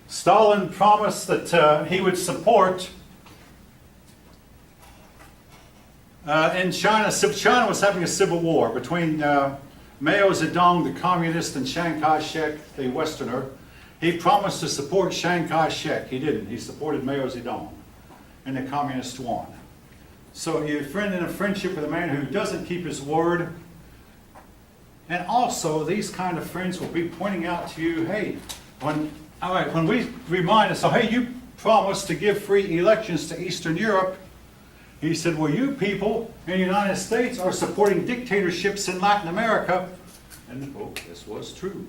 Stalin promised that he would support in China. China was having a civil war between Mao Zedong, the communist, and Chiang Kai-shek, the Westerner. He promised to support Chiang Kai-shek. He didn't. He supported Mao Zedong, and the communists won. So you're in a friendship with a man who doesn't keep his word. And also, these kind of friends will be pointing out to you, hey, when we remind us, so hey, you promised to give free elections to Eastern Europe. He said, well, you people in the United States are supporting dictatorships in Latin America. And folks, this was true.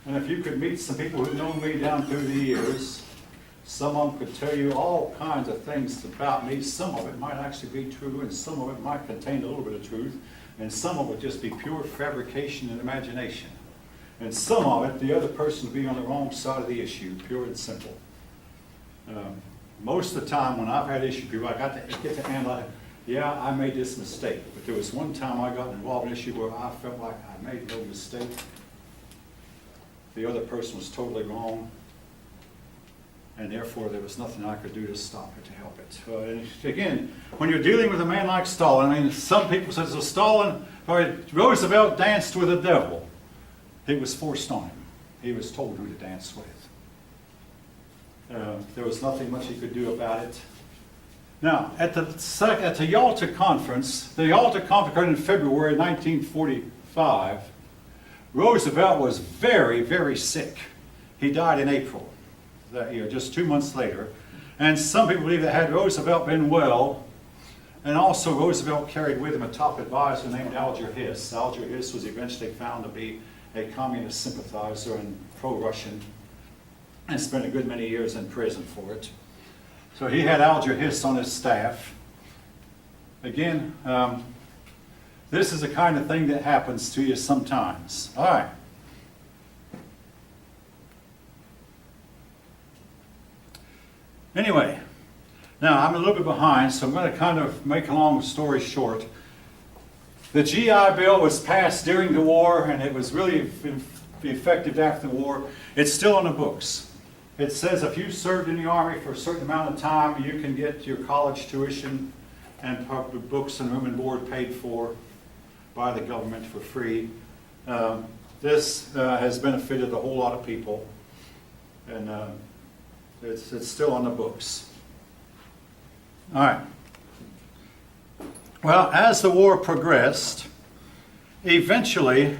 And if you could meet some people who've known me down through the years, some of them could tell you all kinds of things about me. Some of it might actually be true, and some of it might contain a little bit of truth, and some of it would just be pure fabrication and imagination. And some of it, the other person would be on the wrong side of the issue, pure and simple. Most of the time when I've had issue people, I get to analyze, yeah, I made this mistake. But there was one time I got involved in an issue where I felt like I made no mistake. The other person was totally wrong. And therefore, there was nothing I could do to stop it, to help it. Again, when you're dealing with a man like Stalin, I mean, some people say, so Stalin, or Roosevelt danced with the devil. It was forced on him. He was told who to dance with. There was nothing much he could do about it. Now, at the Yalta Conference, the Yalta Conference occurred in February 1945, Roosevelt was very, very sick. He died in April that year, just 2 months later. And some people believe that had Roosevelt been well, and also Roosevelt carried with him a top advisor named Alger Hiss. Alger Hiss was eventually found to be a communist sympathizer and pro-Russian, and spent a good many years in prison for it. So he had Alger Hiss on his staff. Again, this is the kind of thing that happens to you sometimes. All right. Anyway, now I'm a little bit behind, so I'm going to kind of make a long story short. The GI Bill was passed during the war, and it was really effective after the war. It's still on the books. It says if you served in the Army for a certain amount of time, you can get your college tuition and books and room and board paid for by the government for free. This has benefited a whole lot of people, and it's still on the books. All right. Well, as the war progressed, eventually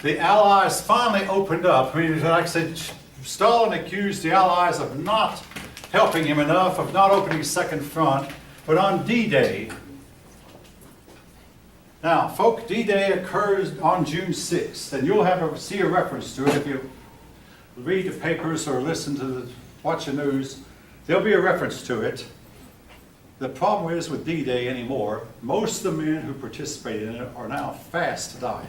the Allies finally opened up. I mean, like I said, Stalin accused the Allies of not helping him enough, of not opening Second Front. But on D-Day, now, folk, D-Day occurs on June 6th, and you'll see a reference to it if you read the papers or listen to watch the news. There'll be a reference to it. The problem is with D-Day anymore, most of the men who participated in it are now fast dying.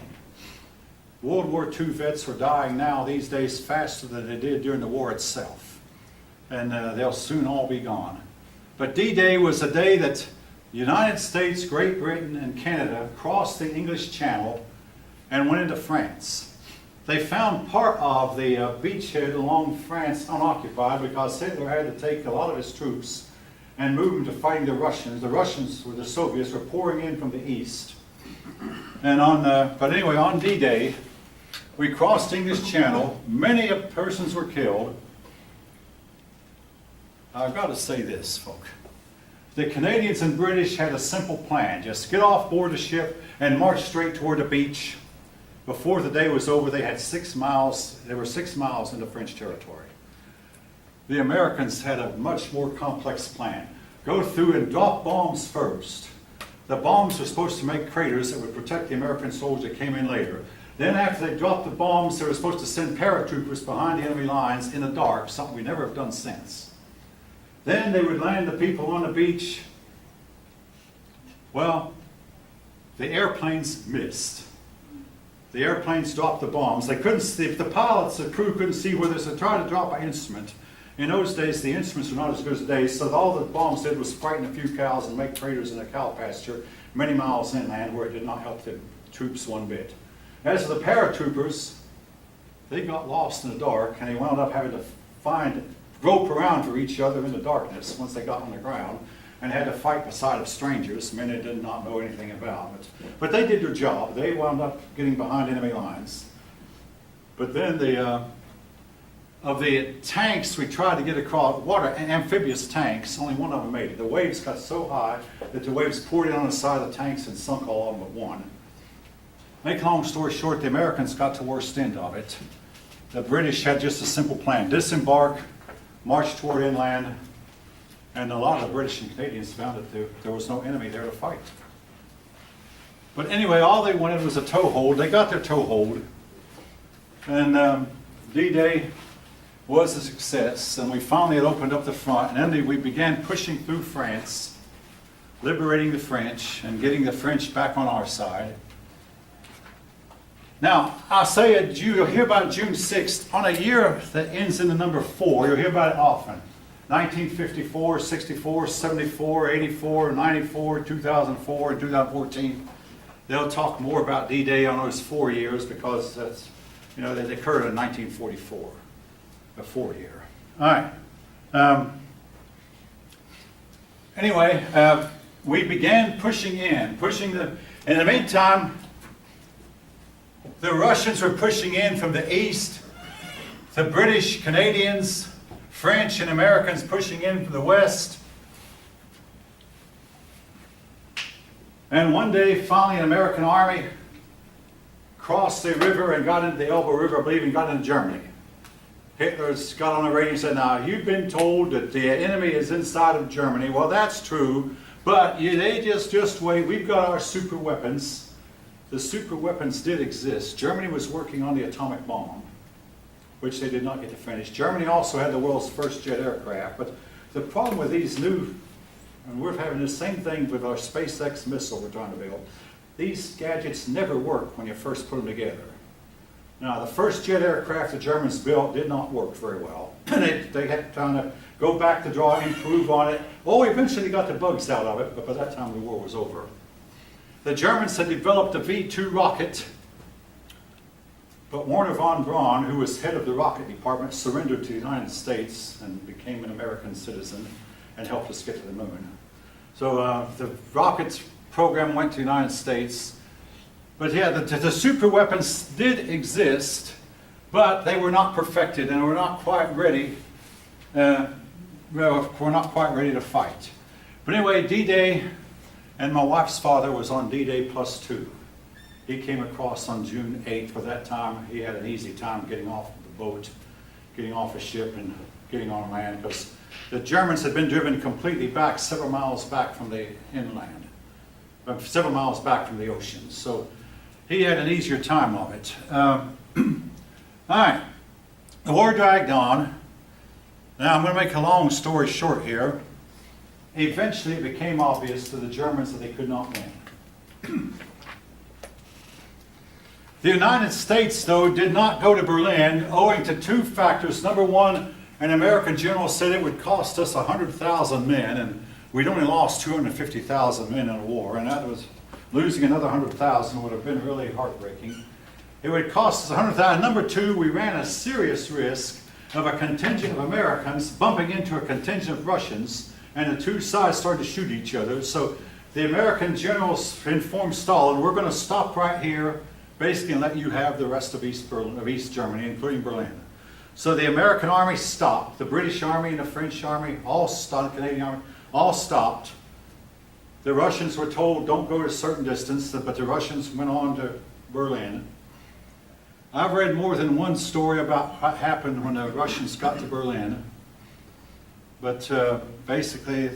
World War II vets are dying now these days faster than they did during the war itself. And they'll soon all be gone. But D-Day was a day that the United States, Great Britain, and Canada crossed the English Channel and went into France. They found part of the beachhead along France unoccupied because Hitler had to take a lot of his troops and move them to fighting the Russians. The Russians, or the Soviets, were pouring in from the east. And but anyway, on D-Day, we crossed the English Channel. Many persons were killed. I've got to say this, folks. The Canadians and British had a simple plan. Just get off board the ship and march straight toward the beach. Before the day was over, they had 6 miles. They were 6 miles into French territory. The Americans had a much more complex plan. Go through and drop bombs first. The bombs were supposed to make craters that would protect the American soldiers that came in later. Then after they dropped the bombs, they were supposed to send paratroopers behind the enemy lines in the dark, something we never have done since. Then they would land the people on the beach. Well, the airplanes missed. The airplanes dropped the bombs. They couldn't see, if the pilots, the crew couldn't see whether they tried to drop by instrument. In those days, the instruments were not as good as today, so all the bombs did was frighten a few cows and make craters in a cow pasture, many miles inland where it did not help the troops one bit. As for the paratroopers, they got lost in the dark and they wound up having to grope around for each other in the darkness once they got on the ground and had to fight beside of strangers, men they did not know anything about. But they did their job. They wound up getting behind enemy lines. But then of the tanks we tried to get across, amphibious tanks, only one of them made it. The waves got so high that the waves poured in on the side of the tanks and sunk all of them but one. Make a long story short, the Americans got the worst end of it. The British had just a simple plan: disembark, march toward inland, and a lot of the British and Canadians found that there was no enemy there to fight. But anyway, all they wanted was a toehold. They got their toehold, and D-Day was a success, and we finally had opened up the front, and then we began pushing through France, liberating the French, and getting the French back on our side. Now, I'll say it, you'll hear about June 6th, on a year that ends in the number 4, you'll hear about it often. 1954, 64, 74, 84, 94, 2004, and 2014. They'll talk more about D-Day on those 4 years because that's, that occurred in 1944. A 4 year. All right. Anyway, we began pushing in the meantime, the Russians were pushing in from the east, the British, Canadians, French, and Americans pushing in from the west. And one day, finally, an American army crossed the river and got into the Elbe River, I believe, and got into Germany. Hitler got on the radio and said, now, you've been told that the enemy is inside of Germany. Well, that's true, but they just wait. We've got our super weapons. The super weapons did exist. Germany was working on the atomic bomb, which they did not get to finish. Germany also had the world's first jet aircraft, but the problem with these new, and we're having the same thing with our SpaceX missile we're trying to build, these gadgets never work when you first put them together. Now, the first jet aircraft the Germans built did not work very well. they had trying to go back to draw, improve on it. Oh, eventually got the bugs out of it, but by that time the war was over. The Germans had developed a V-2 rocket, but Werner von Braun, who was head of the rocket department, surrendered to the United States and became an American citizen and helped us get to the moon. So the rockets program went to the United States. But yeah, the super weapons did exist, but they were not perfected and were not quite ready. We're not quite ready to fight. But anyway, D-Day, and my wife's father was on D-Day +2. He came across on June 8th. By that time, he had an easy time getting off the boat, getting off a ship, and getting on land, because the Germans had been driven completely back, several miles back from the inland, several miles back from the ocean. So he had an easier time of it. All right, the war dragged on. Now I'm going to make a long story short here. Eventually it became obvious to the Germans that they could not win. The United States, though, did not go to Berlin owing to two factors. Number one, an American general said it would cost us 100,000 men, and we'd only lost 250,000 men in a war, and that was losing another 100,000 would have been really heartbreaking. It would cost us 100,000. Number two, we ran a serious risk of a contingent of Americans bumping into a contingent of Russians, and the two sides started to shoot each other. So the American generals informed Stalin, we're going to stop right here, basically, and let you have the rest of East Germany, including Berlin. So the American army stopped. The British army and the French army all stopped. The Canadian army all stopped. The Russians were told don't go to a certain distance, but the Russians went on to Berlin. I've read more than one story about what happened when the Russians got to Berlin. But basically,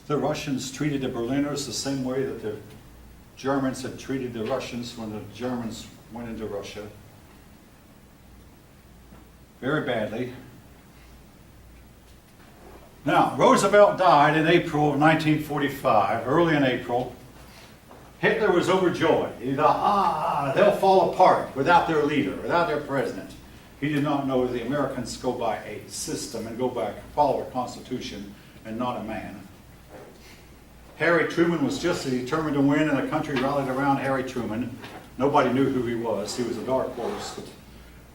the Russians treated the Berliners the same way that the Germans had treated the Russians when the Germans went into Russia. Very badly. Now, Roosevelt died in April of 1945, early in April. Hitler was overjoyed. He thought, they'll fall apart without their leader, without their president. He did not know the Americans go by a system and follow a constitution and not a man. Harry Truman was just as determined to win, and the country rallied around Harry Truman. Nobody knew who he was. He was a dark horse. But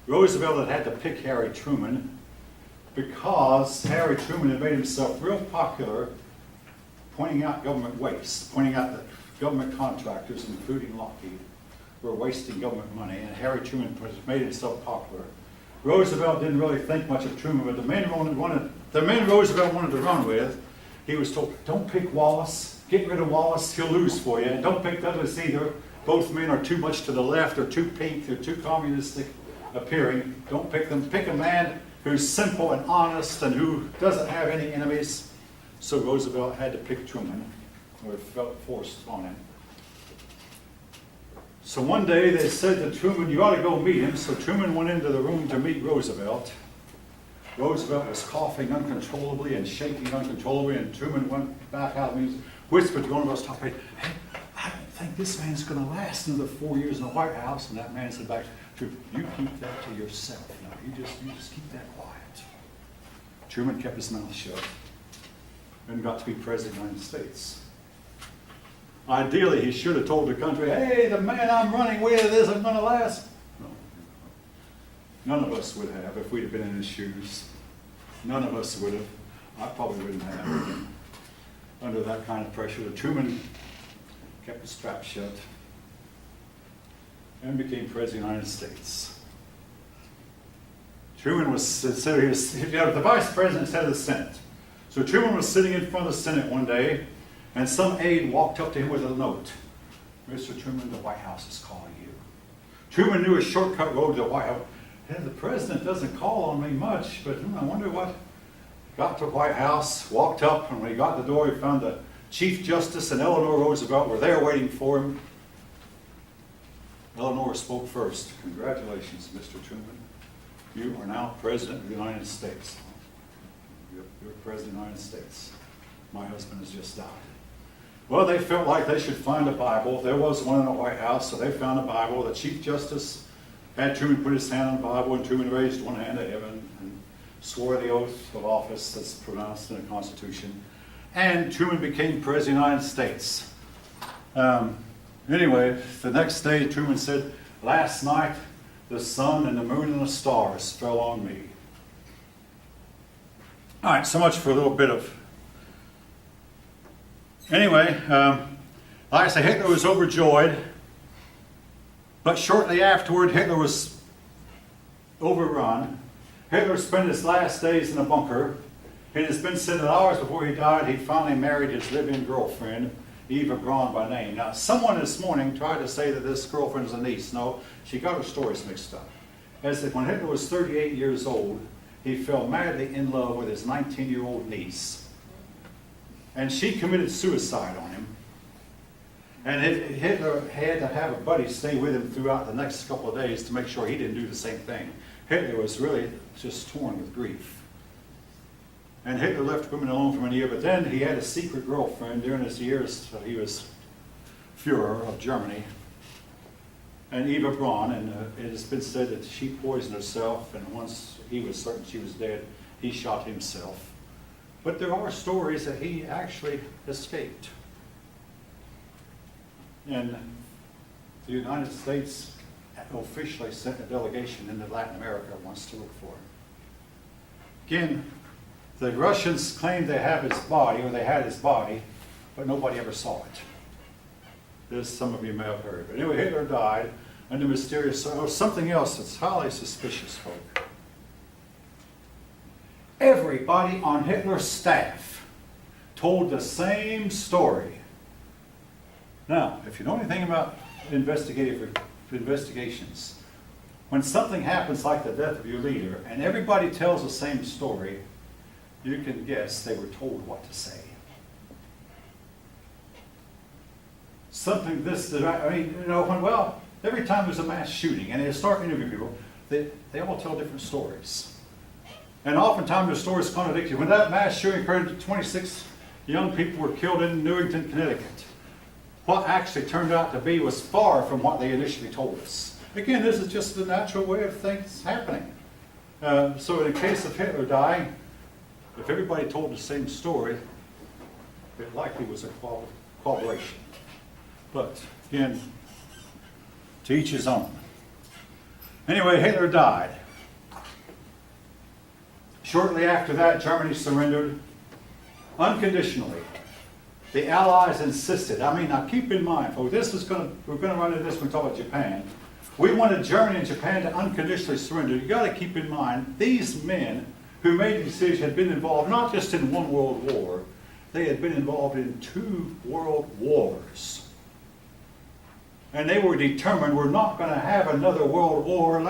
Roosevelt had to pick Harry Truman because Harry Truman had made himself real popular pointing out government waste, pointing out that government contractors, including Lockheed, were wasting government money, and Harry Truman made himself popular. Roosevelt didn't really think much of Truman, but the men Roosevelt wanted to run with, he was told, don't pick Wallace, get rid of Wallace, he'll lose for you, and don't pick Douglas either. Both men are too much to the left, or too pink, they're too communistic appearing. Don't pick them. Pick a man who's simple and honest and who doesn't have any enemies. So Roosevelt had to pick Truman, or felt forced on him. So one day they said to Truman, you ought to go meet him. So Truman went into the room to meet Roosevelt. Roosevelt was coughing uncontrollably and shaking uncontrollably, and Truman went back out and whispered to one of us, hey, I don't think this man's going to last another 4 years in the White House. And that man said back, Truman, you keep that to yourself. Now, you just keep that quiet. Truman kept his mouth shut and got to be president of the United States. Ideally, he should have told the country, hey, the man I'm running with isn't going to last. No. None of us would have if we'd have been in his shoes. None of us would have. I probably wouldn't have. Under that kind of pressure, Truman kept his trap shut and became president of the United States. Truman was, so the vice president instead of the Senate. So Truman was sitting in front of the Senate one day, and some aide walked up to him with a note. Mr. Truman, the White House is calling you. Truman knew a shortcut road to the White House. Hey, the president doesn't call on me much, but I wonder what. Got to the White House, walked up, and when he got to the door, he found the Chief Justice and Eleanor Roosevelt were there waiting for him. Eleanor spoke first. Congratulations, Mr. Truman. You are now President of the United States. You're President of the United States. My husband has just died. Well, they felt like they should find a Bible. There was one in the White House, so they found a Bible. The Chief Justice had Truman put his hand on the Bible, and Truman raised one hand to heaven and swore the oath of office that's pronounced in the Constitution. And Truman became President of the United States. Anyway, the next day, Truman said, last night, the sun and the moon and the stars fell on me. All right, so much for a little bit of... Anyway, like I say, Hitler was overjoyed, but shortly afterward, Hitler was overrun. Hitler spent his last days in a bunker. It has been said that hours before he died, he finally married his live-in girlfriend, Eva Braun by name. Now, someone this morning tried to say that this girlfriend is a niece. No, she got her stories mixed up. As if when Hitler was 38 years old, he fell madly in love with his 19-year-old niece. And she committed suicide on him. And Hitler had to have a buddy stay with him throughout the next couple of days to make sure he didn't do the same thing. Hitler was really just torn with grief. And Hitler left women alone for many years, but then he had a secret girlfriend during his years that he was Fuhrer of Germany, and Eva Braun, and it has been said that she poisoned herself, and once he was certain she was dead, he shot himself. But there are stories that he actually escaped. And the United States officially sent a delegation into Latin America once to look for him. Again, the Russians claimed they have his body, or they had his body, but nobody ever saw it. This some of you may have heard. But anyway, Hitler died under mysterious, something else that's highly suspicious, folk. Everybody on Hitler's staff told the same story. Now, if you know anything about investigations, when something happens like the death of your leader, and everybody tells the same story, you can guess they were told what to say. Something every time there's a mass shooting and they start interviewing people, they all tell different stories. And oftentimes the stories contradict you. When that mass shooting occurred, 26 young people were killed in Newington, Connecticut. What actually turned out to be was far from what they initially told us. Again, this is just the natural way of things happening. So in the case of Hitler dying, if everybody told the same story, it likely was a cooperation. But again, to each his own. Anyway, Hitler died. Shortly after that, Germany surrendered unconditionally. The Allies insisted. I mean, now keep in mind, folks, we're going to run into this when we talk about Japan. We wanted Germany and Japan to unconditionally surrender. You've got to keep in mind, these men who made the decision had been involved not just in one world war, they had been involved in 2 world wars. And they were determined, we're not going to have another world war.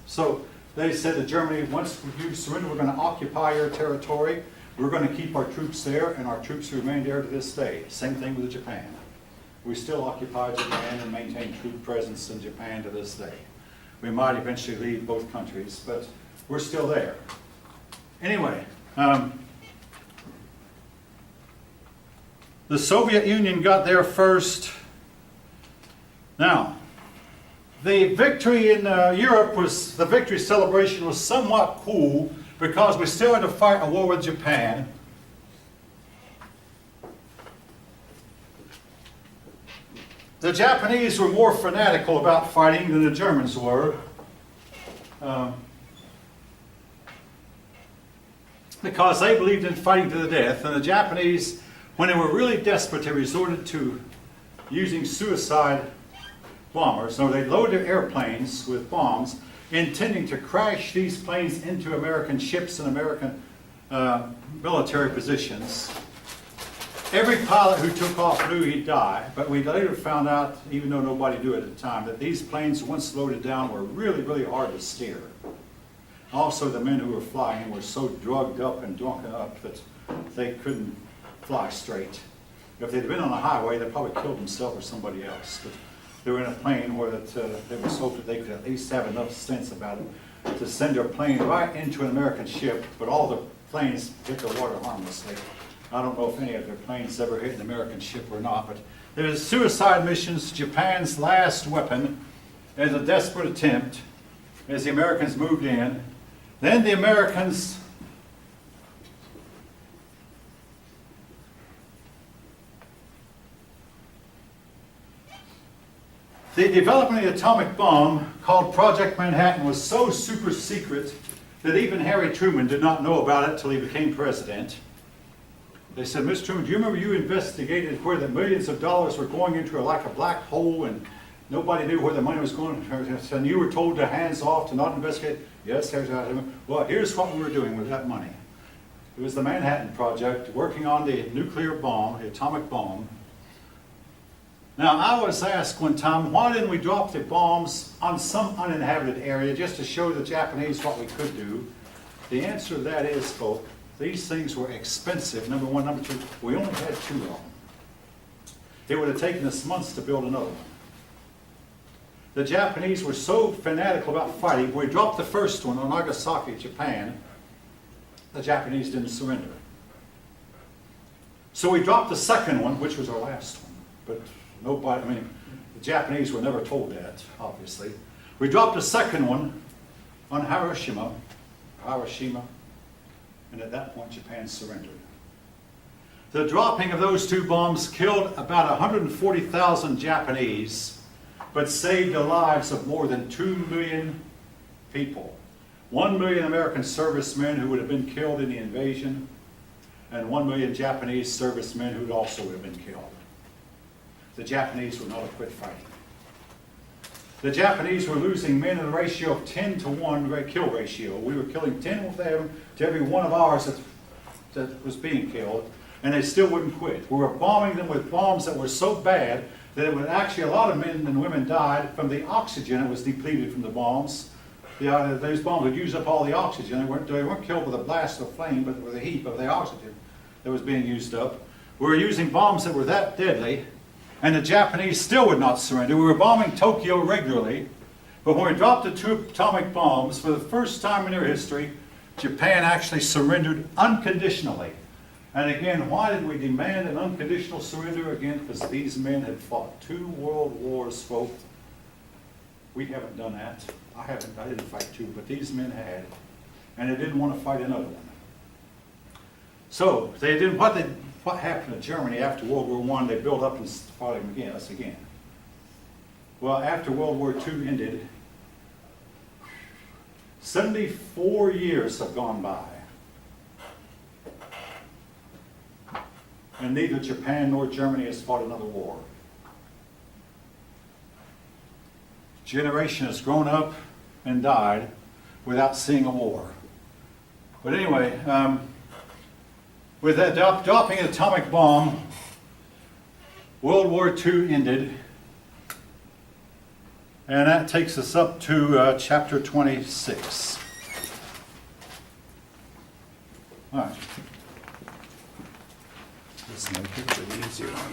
So they said to Germany, once you surrender, we're going to occupy your territory. We're going to keep our troops there, and our troops remain there to this day. Same thing with Japan. We still occupy Japan and maintain troop presence in Japan to this day. We might eventually leave both countries, but we're still there. Anyway, the Soviet Union got there first. Now, the victory in Europe the victory celebration was somewhat cool because we still had to fight a war with Japan. The Japanese were more fanatical about fighting than the Germans were. Because they believed in fighting to the death. And the Japanese, when they were really desperate, they resorted to using suicide bombers. So they loaded their airplanes with bombs, intending to crash these planes into American ships and American military positions. Every pilot who took off knew he'd die, but we later found out, even though nobody knew at the time, that these planes, once loaded down, were really, really hard to steer. Also, the men who were flying were so drugged up and drunken up that they couldn't fly straight. If they'd been on a highway, they'd probably killed themselves or somebody else. But they were in a plane where they were hoped that they could at least have enough sense about it to send their plane right into an American ship, but all the planes hit the water harmlessly. I don't know if any of their planes ever hit an American ship or not, but there's suicide missions, Japan's last weapon, as a desperate attempt as the Americans moved in. Then the Americans the development of the atomic bomb called Project Manhattan was so super secret that even Harry Truman did not know about it till he became president. They said, Mr. Truman, do you remember you investigated where the millions of dollars were going into like a black hole and nobody knew where the money was going, and you were told to hands off, to not investigate? Yes, there's that. Well, here's what we were doing with that money. It was the Manhattan Project, working on the nuclear bomb, the atomic bomb. Now, I was asked one time, why didn't we drop the bombs on some uninhabited area just to show the Japanese what we could do? The answer to that is, folks, these things were expensive, number one. Number two, we only had 2 of them. It would have taken us months to build another one. The Japanese were so fanatical about fighting, we dropped the first one on Nagasaki, Japan. The Japanese didn't surrender. So we dropped the second one, which was our last one. But nobody, the Japanese were never told that, obviously. We dropped the second one on Hiroshima, and at that point Japan surrendered. The dropping of those 2 bombs killed about 140,000 Japanese, but saved the lives of more than 2 million people. 1 million American servicemen who would have been killed in the invasion, and 1 million Japanese servicemen who also would have been killed. The Japanese would not have quit fighting. The Japanese were losing men in a ratio of 10 to 1 kill ratio. We were killing 10 of them to every one of ours that was being killed, and they still wouldn't quit. We were bombing them with bombs that were so bad that it would actually, a lot of men and women died from the oxygen that was depleted from the bombs. Those bombs would use up all the oxygen. They weren't killed with a blast of flame, but with a heap of the oxygen that was being used up. We were using bombs that were that deadly, and the Japanese still would not surrender. We were bombing Tokyo regularly, but when we dropped the 2 atomic bombs, for the first time in their history, Japan actually surrendered unconditionally. And again, why did we demand an unconditional surrender? Again, because these men had fought 2 world wars, folks. We haven't done that. I didn't fight 2, but these men had. And they didn't want to fight another one. So, what happened to Germany after World War I? They built up and fought us again. Well, after World War II ended, 74 years have gone by. And neither Japan nor Germany has fought another war. Generation has grown up and died without seeing a war. But anyway, with that dropping an atomic bomb, World War II ended. And that takes us up to chapter 26. All right. This make it a bit easier on